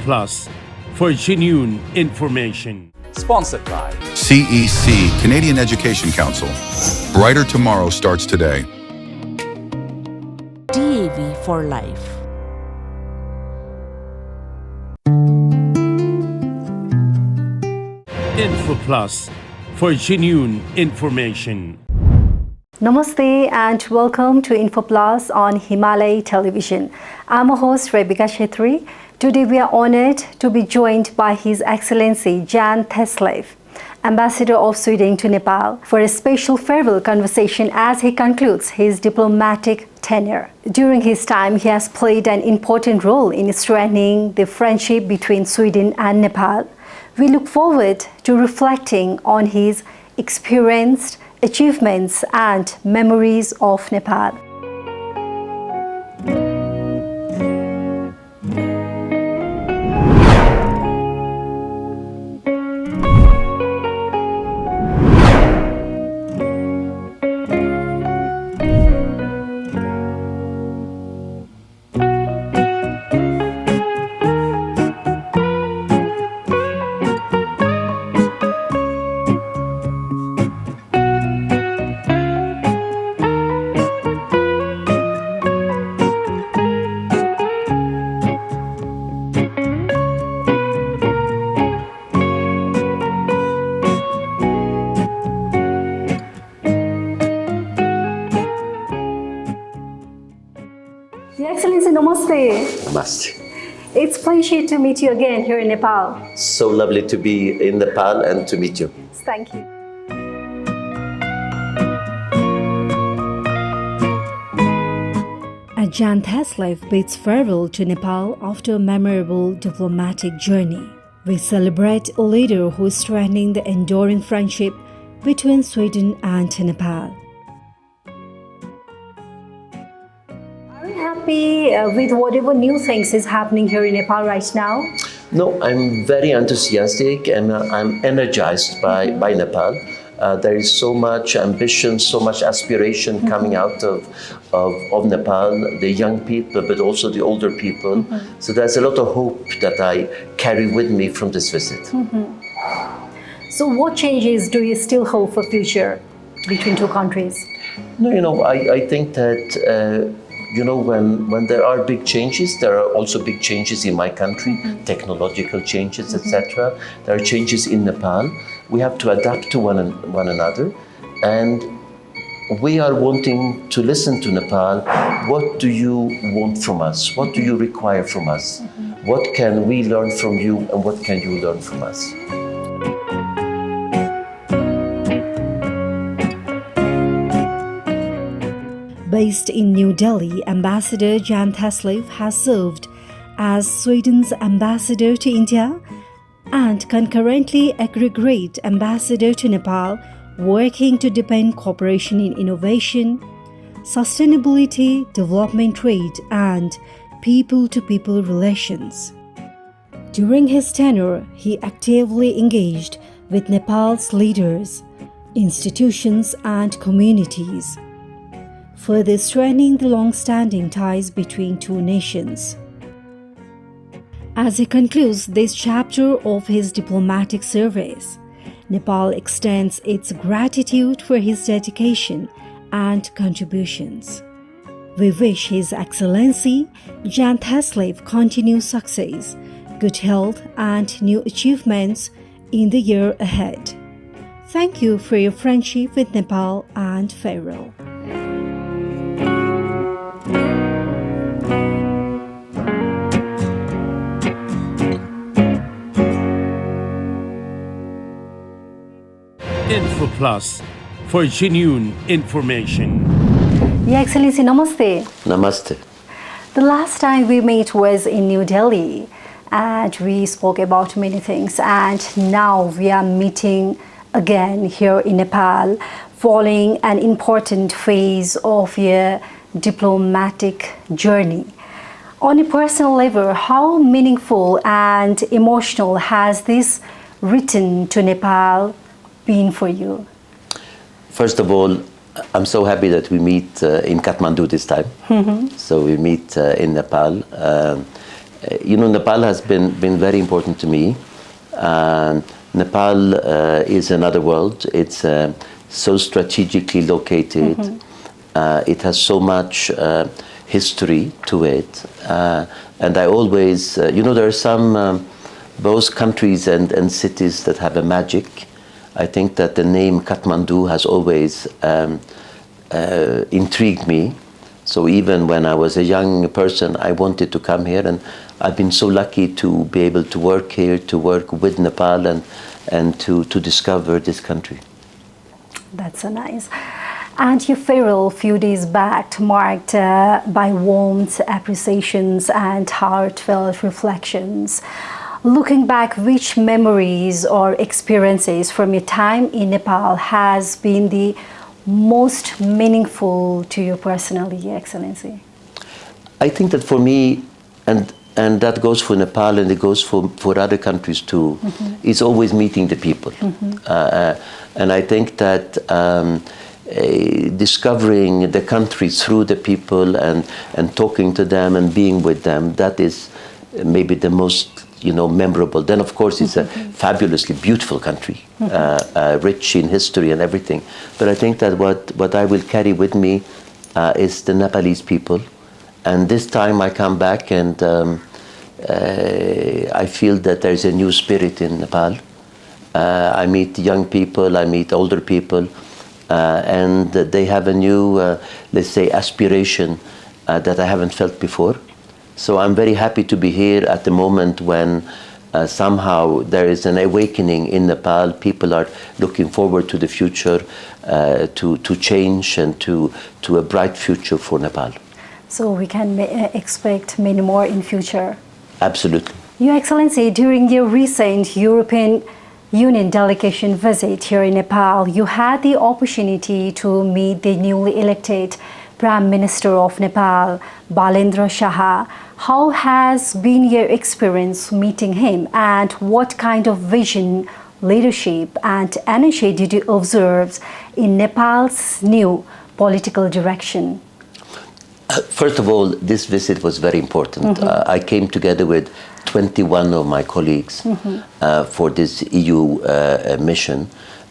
Plus for genuine information. Sponsored by CEC, Canadian Education Council. Brighter tomorrow starts today. DAV for life. Info Plus for genuine information. Namaste and welcome to Info Plus on Himalaya Television. I'm a host Rebecca Terai. Today we are honored to be joined by His Excellency Jan Thesleff, Ambassador of Sweden to Nepal, for a special farewell conversation as he concludes his diplomatic tenure. During his time, he has played an important role in strengthening the friendship between Sweden and Nepal. We look forward to reflecting on his experience, achievements and memories of Nepal. Your Excellency, Namaste. Namaste. It's a pleasure to meet you again here in Nepal. So lovely to be in Nepal and to meet you. Thank you. Jan Thesleff bids farewell to Nepal after a memorable diplomatic journey. We celebrate a leader who is strengthening the enduring friendship between Sweden and Nepal. Are you happy with whatever new things is happening here in Nepal right now? No, I'm very enthusiastic and I'm energized by Nepal. There is so much ambition, so much aspiration coming out of Nepal, the young people, but also the older people. So there's a lot of hope that I carry with me from this visit. So what changes do you still hope for future between two countries? No, I think that when there are big changes, there are also big changes in my country, technological changes, etc. There are changes in Nepal. We have to adapt to one another, and we are wanting to listen to Nepal. What do you want from us? What do you require from us? What can we learn from you, and what can you learn from us? Based in New Delhi, Ambassador Jan Thesleff has served as Sweden's ambassador to India and concurrently aggregate ambassador to Nepal, working to deepen cooperation in innovation, sustainability, development, trade, and people-to-people relations. During his tenure, he actively engaged with Nepal's leaders, institutions, and communities, further strengthening the long-standing ties between two nations. As he concludes this chapter of his diplomatic service, Nepal extends its gratitude for his dedication and contributions. We wish His Excellency Jan Thesleff continued success, good health, and new achievements in the year ahead. Thank you for your friendship with Nepal and farewell. Info Plus for genuine information. Your Excellency, Namaste. Namaste. The last time we met was in New Delhi and we spoke about many things, and now we are meeting again here in Nepal following an important phase of your diplomatic journey. On a personal level, how meaningful and emotional has this return to Nepal been for you? First of all, I'm so happy that we meet in Kathmandu this time. So we meet in Nepal. Nepal has been very important to me. Nepal is another world. It's so strategically located. It has so much history to it. And I always, there are some both countries and cities that have a magic. I think that the name Kathmandu has always intrigued me. So even when I was a young person, I wanted to come here, and I've been so lucky to be able to work here, to work with Nepal, and to discover this country. That's so nice. And your farewell a few days back marked by warmth, appreciations, and heartfelt reflections. Looking back, which memories or experiences from your time in Nepal has been the most meaningful to you personally, Your Excellency? I think that for me, and that goes for Nepal and it goes for other countries too, it's always meeting the people. And I think that discovering the country through the people and talking to them and being with them, that is maybe the most memorable. Then of course it's a fabulously beautiful country, rich in history and everything. But I think that what I will carry with me is the Nepalese people. And this time I come back and I feel that there's a new spirit in Nepal. I meet young people, I meet older people, and they have a new, let's say, aspiration that I haven't felt before. So I'm very happy to be here at the moment when somehow there is an awakening in Nepal. People are looking forward to the future, to change and to a bright future for Nepal. So we can expect many more in future? Absolutely. Your Excellency, during your recent European Union delegation visit here in Nepal, you had the opportunity to meet the newly elected Prime Minister of Nepal, Balendra Shah. How has been your experience meeting him, and what kind of vision, leadership and energy did you observe in Nepal's new political direction? First of all, this visit was very important. I came together with 21 of my colleagues for this EU mission.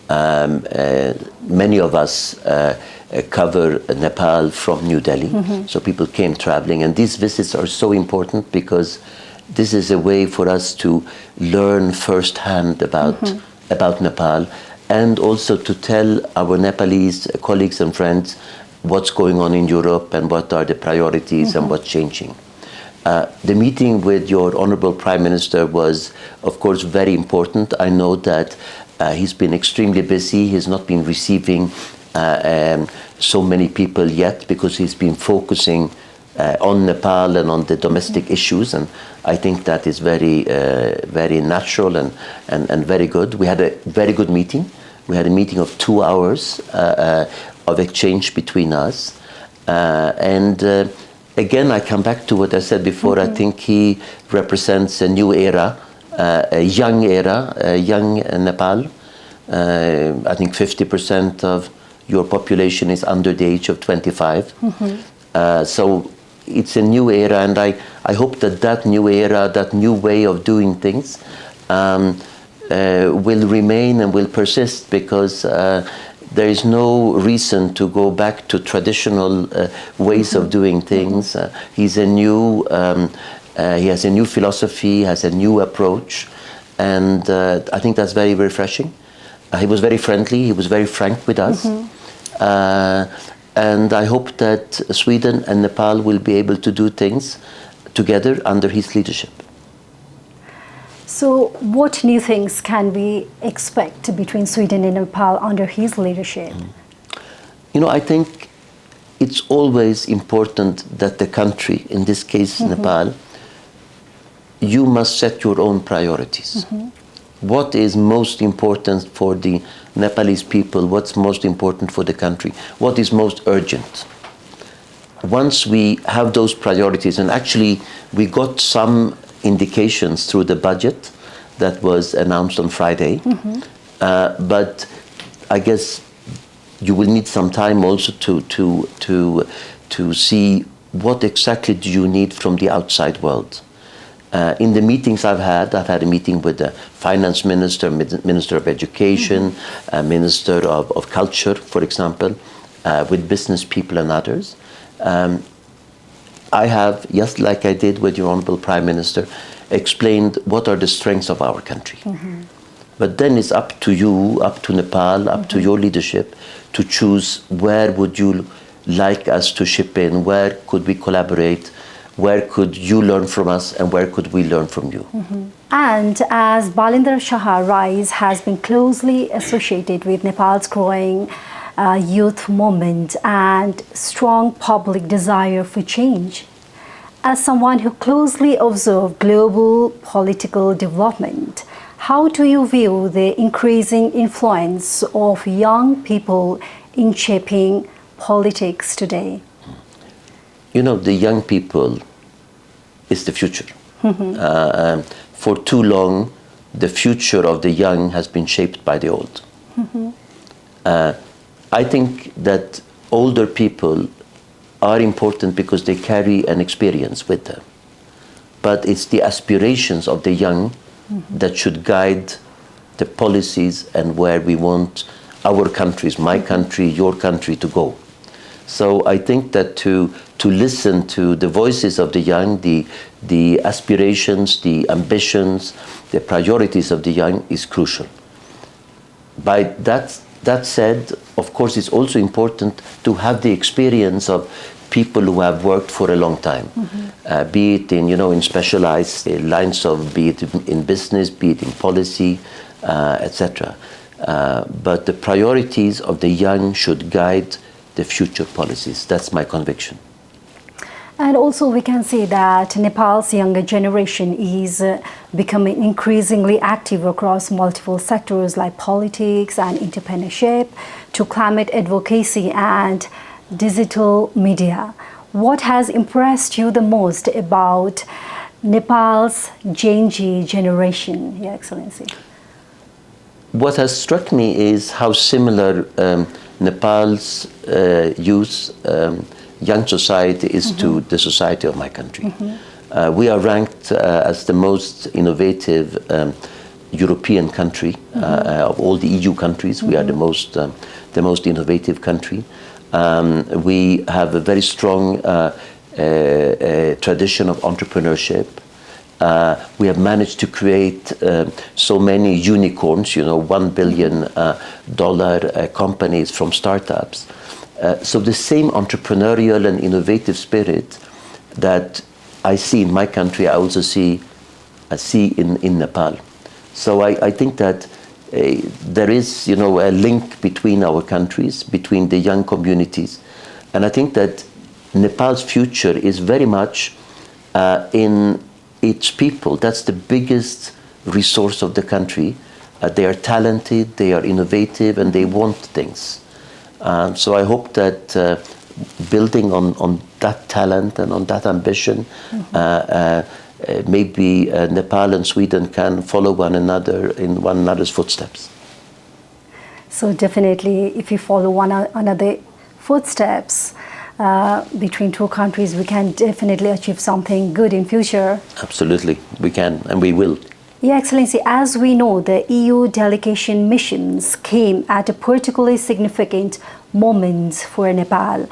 Many of us cover Nepal from New Delhi, so people came traveling, and these visits are so important because this is a way for us to learn firsthand about Nepal, and also to tell our Nepalese colleagues and friends what's going on in Europe and what are the priorities and what's changing. The meeting with your Honorable Prime Minister was, of course, very important. I know that he's been extremely busy. He's not been receiving so many people yet because he's been focusing on Nepal and on the domestic issues, and I think that is very, very natural and very good. We had a very good meeting. We had a meeting of 2 hours of exchange between us, and again, I come back to what I said before. I think he represents a new era, a young Nepal. I think 50% of your population is under the age of 25. So it's a new era, and I hope that new era, that new way of doing things will remain and will persist, because there is no reason to go back to traditional ways of doing things. He has a new philosophy, has a new approach, and I think that's very refreshing. He was very friendly, he was very frank with us, and I hope that Sweden and Nepal will be able to do things together under his leadership. So what new things can we expect between Sweden and Nepal under his leadership? I think it's always important that the country, in this case Nepal, you must set your own priorities. What is most important for the Nepalese people? What's most important for the country? What is most urgent? Once we have those priorities, and actually we got some indications through the budget that was announced on Friday, but I guess you will need some time also to see what exactly do you need from the outside world. In the meetings I've had a meeting with the finance minister, minister of education, minister of culture, for example, with business people and others. I have, just like I did with your Honorable Prime Minister, explained what are the strengths of our country. But then it's up to you, up to Nepal, up to your leadership to choose where would you like us to ship in, where could we collaborate, where could you learn from us, and where could we learn from you. And as Balindra Shah Rise has been closely associated with Nepal's growing youth movement and strong public desire for change, as someone who closely observed global political development, how do you view the increasing influence of young people in shaping politics today? You know, the young people is the future. For too long, the future of the young has been shaped by the old. I think that older people are important because they carry an experience with them. But it's the aspirations of the young that should guide the policies and where we want our countries, my country, your country to go. So I think that to listen to the voices of the young, the aspirations, the ambitions, the priorities of the young is crucial. By that said, of course, it's also important to have the experience of people who have worked for a long time, be it in specialized lines of, be it in business, be it in policy, etc. But the priorities of the young should guide the future policies. That's my conviction. And also we can see that Nepal's younger generation is becoming increasingly active across multiple sectors like politics and entrepreneurship to climate advocacy and digital media. What has impressed you the most about Nepal's Gen Z generation, Your Excellency? What has struck me is how similar Nepal's youth, young society is to the society of my country. We are ranked as the most innovative European country of all the EU countries. We are the most innovative country. We have a very strong tradition of entrepreneurship. We have managed to create so many unicorns, $1 billion companies from startups. So the same entrepreneurial and innovative spirit that I see in my country, I also see in Nepal. So I think that there is, a link between our countries, between the young communities. And I think that Nepal's future is very much in its people. That's the biggest resource of the country. They are talented, they are innovative, and they want things. So I hope that building on that talent and on that ambition, maybe Nepal and Sweden can follow one another in one another's footsteps. So definitely, if we follow one another footsteps between two countries, we can definitely achieve something good in future. Absolutely, we can, and we will. Your Excellency, as we know, the EU delegation missions came at a particularly significant moment for Nepal.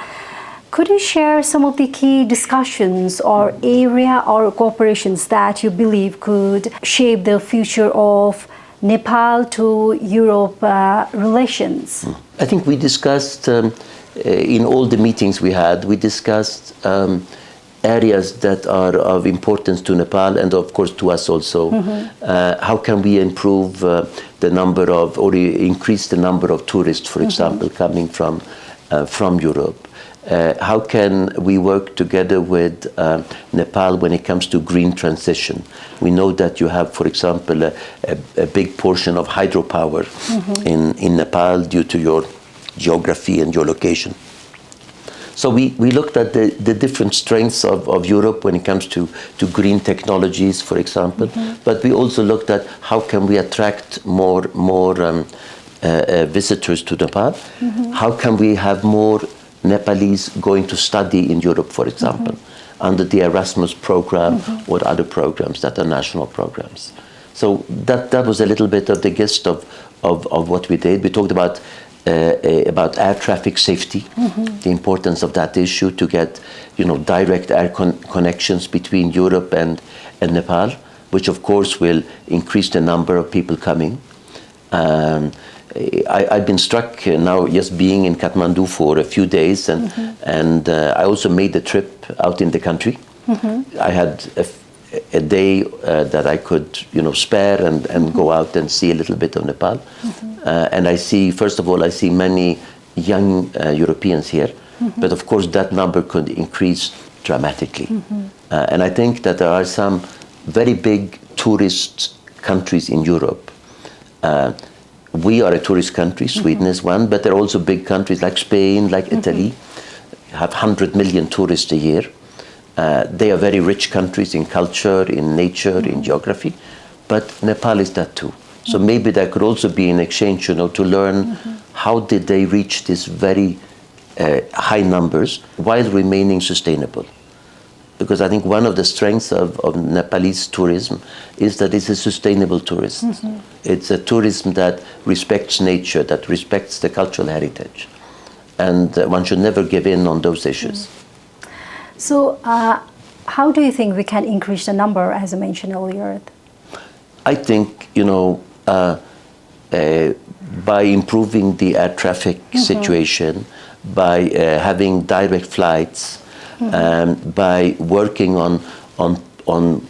Could you share some of the key discussions or area or cooperations that you believe could shape the future of Nepal to Europe relations? I think we discussed, in all the meetings we had, we discussed areas that are of importance to Nepal and of course to us also. How can we improve the number of, or increase the number of tourists, for example, coming from Europe? How can we work together with Nepal when it comes to green transition? We know that you have, for example, a big portion of hydropower in Nepal due to your geography and your location. So we looked at the different strengths of Europe when it comes to green technologies, for example, but we also looked at how can we attract more visitors to Nepal? How can we have more Nepalese going to study in Europe, for example? under the Erasmus program or other programs that are national programs. So that was a little bit of the gist of what we did. We talked about air traffic safety, the importance of that issue to get direct air connections between Europe and Nepal, which of course will increase the number of people coming. I've been struck now just being in Kathmandu for a few days, and I also made the trip out in the country. I had a day that I could spare and go out and see a little bit of Nepal. And I see, first of all, I see many young Europeans here, but of course that number could increase dramatically. And I think that there are some very big tourist countries in Europe. We are a tourist country, Sweden is one, but there are also big countries like Spain, like Italy, have 100 million tourists a year. They are very rich countries in culture, in nature, in geography, but Nepal is that too. So maybe there could also be an exchange, to learn how did they reach these very high numbers while remaining sustainable. Because I think one of the strengths of Nepalese tourism is that it's a sustainable tourism. It's a tourism that respects nature, that respects the cultural heritage. And one should never give in on those issues. So how do you think we can increase the number, as I mentioned earlier? I think, by improving the air traffic situation, by having direct flights, by working on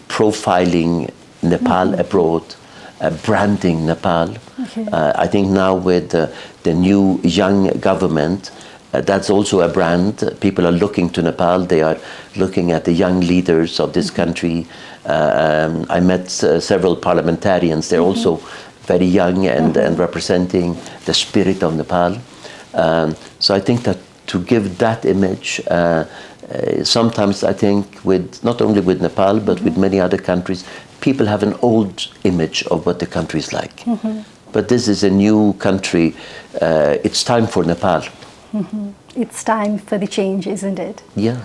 profiling Nepal abroad, branding Nepal. I think now with the new young government, that's also a brand. People are looking to Nepal. They are looking at the young leaders of this country. I met several parliamentarians. They're also very young and representing the spirit of Nepal. So I think that to give that image, sometimes I think not only with Nepal, but with many other countries, people have an old image of what the country is like. But this is a new country. It's time for Nepal. It's time for the change, isn't it? Yeah,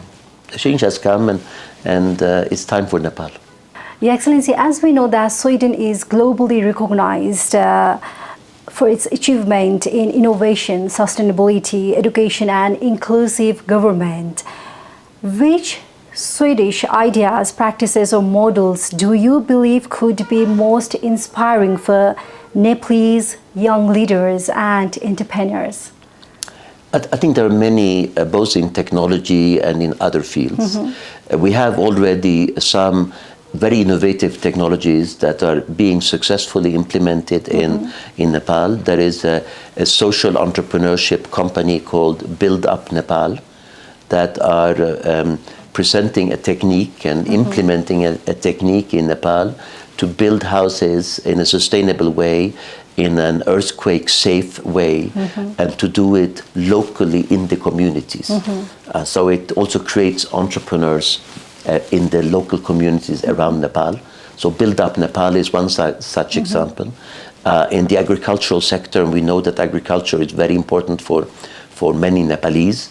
the change has come, and it's time for Nepal. Your Excellency, as we know that Sweden is globally recognized for its achievement in innovation, sustainability, education and inclusive government, which Swedish ideas, practices or models do you believe could be most inspiring for Nepalese young leaders and entrepreneurs? I think there are many, both in technology and in other fields. We have already some very innovative technologies that are being successfully implemented in Nepal. There is a social entrepreneurship company called Build Up Nepal that are presenting a technique and implementing a technique in Nepal to build houses in a sustainable way, in an earthquake-safe way, and to do it locally in the communities. So it also creates entrepreneurs in the local communities around Nepal. So Build Up Nepal is one such example. In the agricultural sector, we know that agriculture is very important for many Nepalese.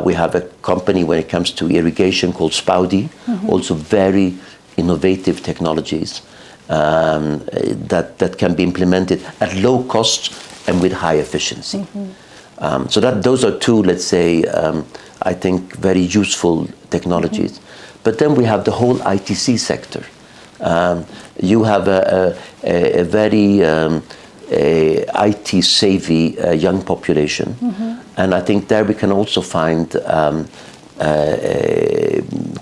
We have a company when it comes to irrigation called Spoudi, also very innovative technologies that can be implemented at low cost and with high efficiency. So those are two, let's say, I think very useful technologies. But then we have the whole ITC sector. You have a very IT-savvy young population. And I think there we can also find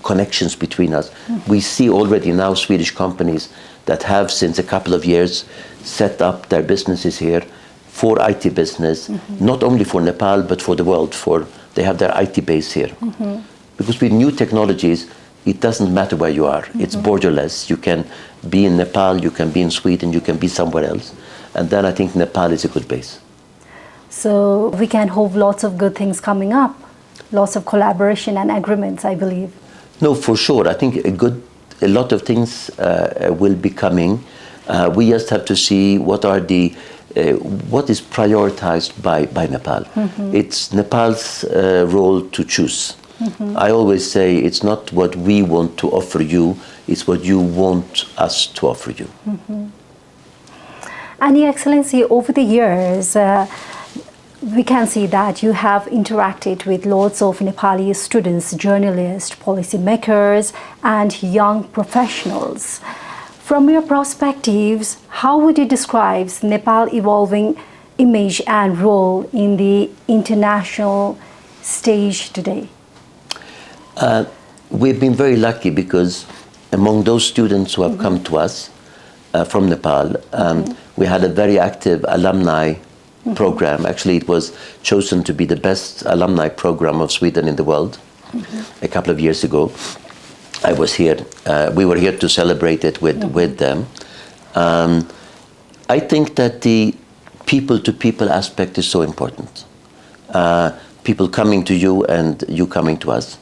connections between us. We see already now Swedish companies that have, since a couple of years, set up their businesses here for IT business, not only for Nepal, but for the world. They have their IT base here. Because with new technologies, it doesn't matter where you are. It's borderless. You can be in Nepal, you can be in Sweden, you can be somewhere else. And then I think Nepal is a good base. So we can hope lots of good things coming up, lots of collaboration and agreements, I believe. No, for sure. I think a lot of things will be coming. We just have to see what is prioritized by Nepal. It's Nepal's role to choose. I always say it's not what we want to offer you, it's what you want us to offer you. And Your Excellency, over the years, we can see that you have interacted with lots of Nepali students, journalists, policymakers, and young professionals. From your perspectives, how would you describe Nepal's evolving image and role in the international stage today? We've been very lucky because among those students who have come to us from Nepal, we had a very active alumni program. Actually, it was chosen to be the best alumni program of Sweden in the world a couple of years ago. I was here. We were here to celebrate it with them. I think that the people-to-people aspect is so important. People coming to you and you coming to us.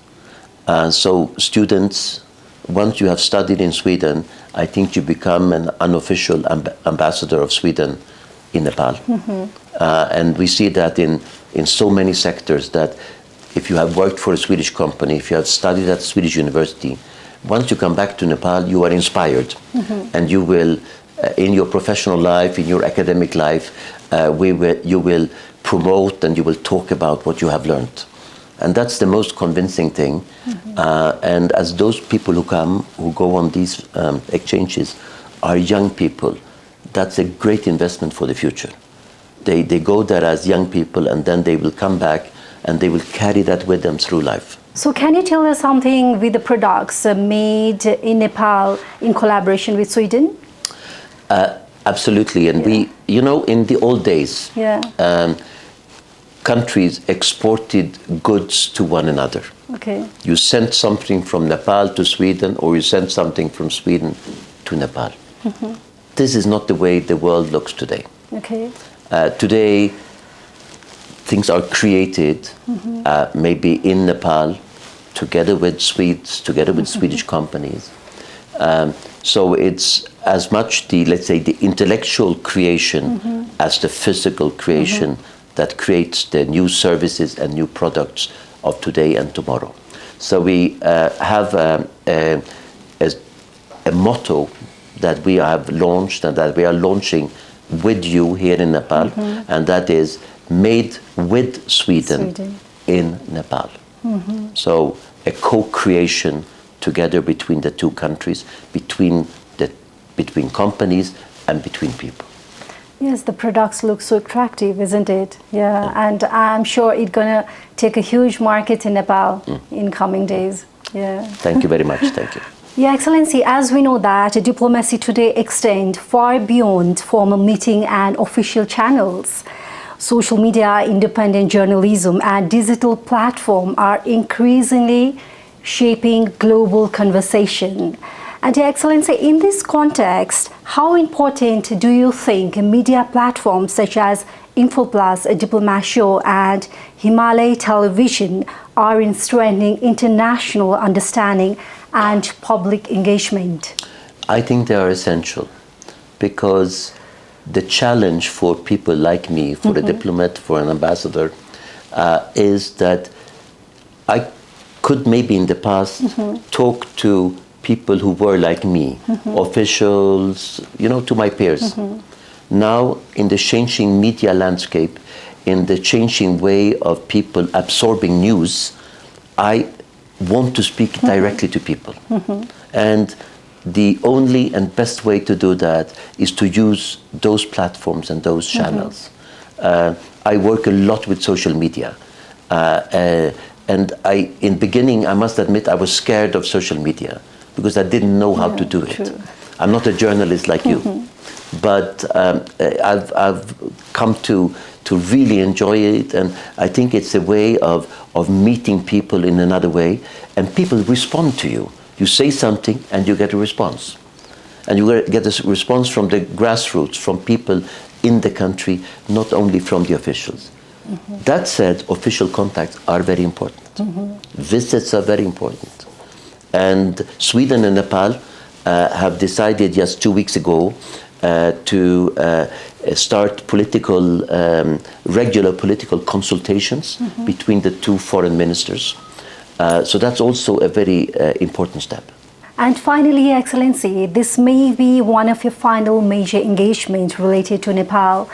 So students, once you have studied in Sweden, I think you become an unofficial ambassador of Sweden in Nepal. And we see that in so many sectors, that if you have worked for a Swedish company, if you have studied at Swedish university, once you come back to Nepal, you are inspired. And you will, in your professional life, in your academic life, you will promote and you will talk about what you have learned. And that's the most convincing thing. And as those people who go on these exchanges are young people, that's a great investment for the future. They go there as young people, and then they will come back and they will carry that with them through life. So can you tell us something with the products made in Nepal in collaboration with Sweden? Absolutely. And we, in the old days, countries exported goods to one another. Okay. You sent something from Nepal to Sweden, or you sent something from Sweden to Nepal. This is not the way the world looks today. Okay. Today, things are created maybe in Nepal, together with Swedes, together with Swedish companies. So it's as much the, let's say, the intellectual creation as the physical creation that creates the new services and new products of today and tomorrow. So we have a motto that we have launched and that we are launching with you here in Nepal, and that is made with Sweden in Nepal. So a co-creation together between the two countries, between companies and between people. Yes, the products look so attractive, isn't it? Yeah, and I'm sure it's going to take a huge market in Nepal in coming days. Yeah. Thank you very much. Thank you. Your Excellency, as we know that diplomacy today extends far beyond formal meeting and official channels. Social media, independent journalism, and digital platforms are increasingly shaping global conversation. And Your Excellency, in this context, how important do you think media platforms such as InfoPlus, Diplomatio, and Himalaya Television are in strengthening international understanding and public engagement? I think they are essential, because the challenge for people like me, for a diplomat, for an ambassador, is that I could maybe in the past talk to people who were like me, officials, to my peers. Now, in the changing media landscape, in the changing way of people absorbing news, I want to speak directly to people. And the only and best way to do that is to use those platforms and those channels. I work a lot with social media. And in beginning, I must admit, I was scared of social media because I didn't know how to do it. I'm not a journalist like you, but I've come to really enjoy it, and I think it's a way of meeting people in another way, and people respond to you. You say something and you get a response. And you get a response from the grassroots, from people in the country, not only from the officials. That said, official contacts are very important. Visits are very important. And Sweden and Nepal have decided just 2 weeks ago to start regular political consultations between the two foreign ministers. So that's also a very important step. And finally, Excellency, this may be one of your final major engagements related to Nepal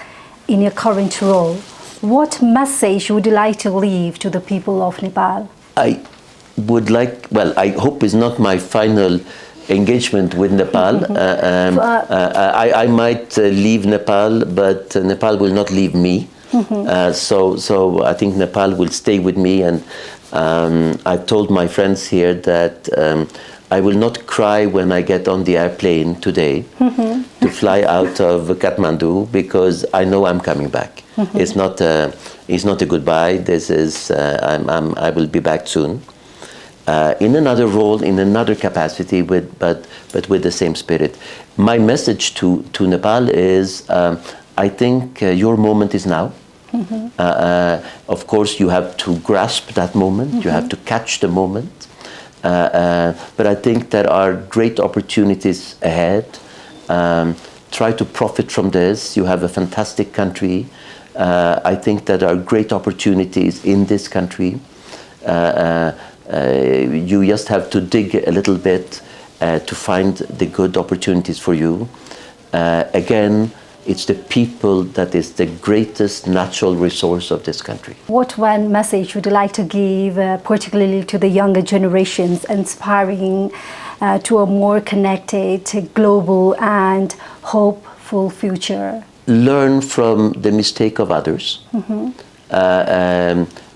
in your current role. What message would you like to leave to the people of Nepal? I would like, well, I hope it's not my final engagement with Nepal. I might leave Nepal, but Nepal will not leave me. So I think Nepal will stay with me, and I've told my friends here that I will not cry when I get on the airplane today to fly out of Kathmandu, because I know I'm coming back. It's not a goodbye. This is I will be back soon, in another role, in another capacity, but with the same spirit. My message to Nepal is, I think your moment is now. Of course, you have to grasp that moment. You have to catch the moment. But I think there are great opportunities ahead. Try to profit from this. You have a fantastic country. I think that there are great opportunities in this country. You just have to dig a little bit to find the good opportunities for you. Again, it's the people that is the greatest natural resource of this country. What one message would you like to give, particularly to the younger generations, inspiring to a more connected, global and hopeful future? Learn from the mistake of others.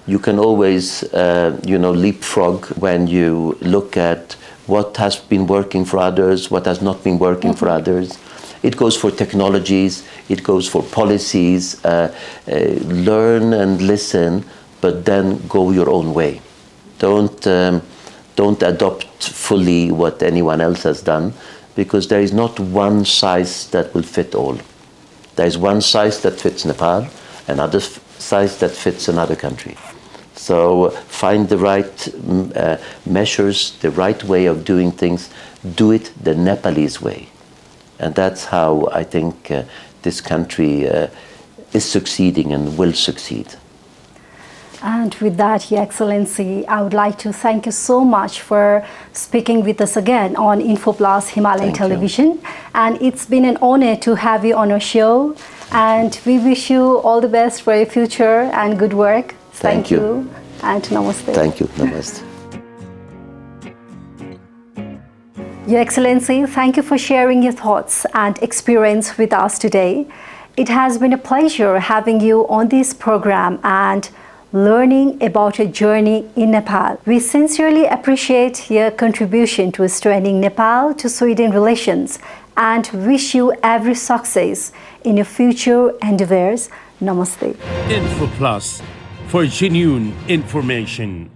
You can always, leapfrog when you look at what has been working for others, what has not been working for others. It goes for technologies, it goes for policies. Learn and listen, but then go your own way. Don't adopt fully what anyone else has done, because there is not one size that will fit all. There is one size that fits Nepal, another size that fits another country. So find the right measures, the right way of doing things. Do it the Nepalese way. And that's how I think this country is succeeding and will succeed. And with that, Your Excellency, I would like to thank you so much for speaking with us again on InfoPlus Himalaya Television. And it's been an honor to have you on our show. And we wish you all the best for your future and good work. Thank you. And namaste. Thank you. Namaste. Your Excellency, thank you for sharing your thoughts and experience with us today. It has been a pleasure having you on this program and learning about your journey in Nepal. We sincerely appreciate your contribution to strengthening Nepal to Sweden relations and wish you every success in your future endeavors. Namaste. InfoPlus, for genuine information.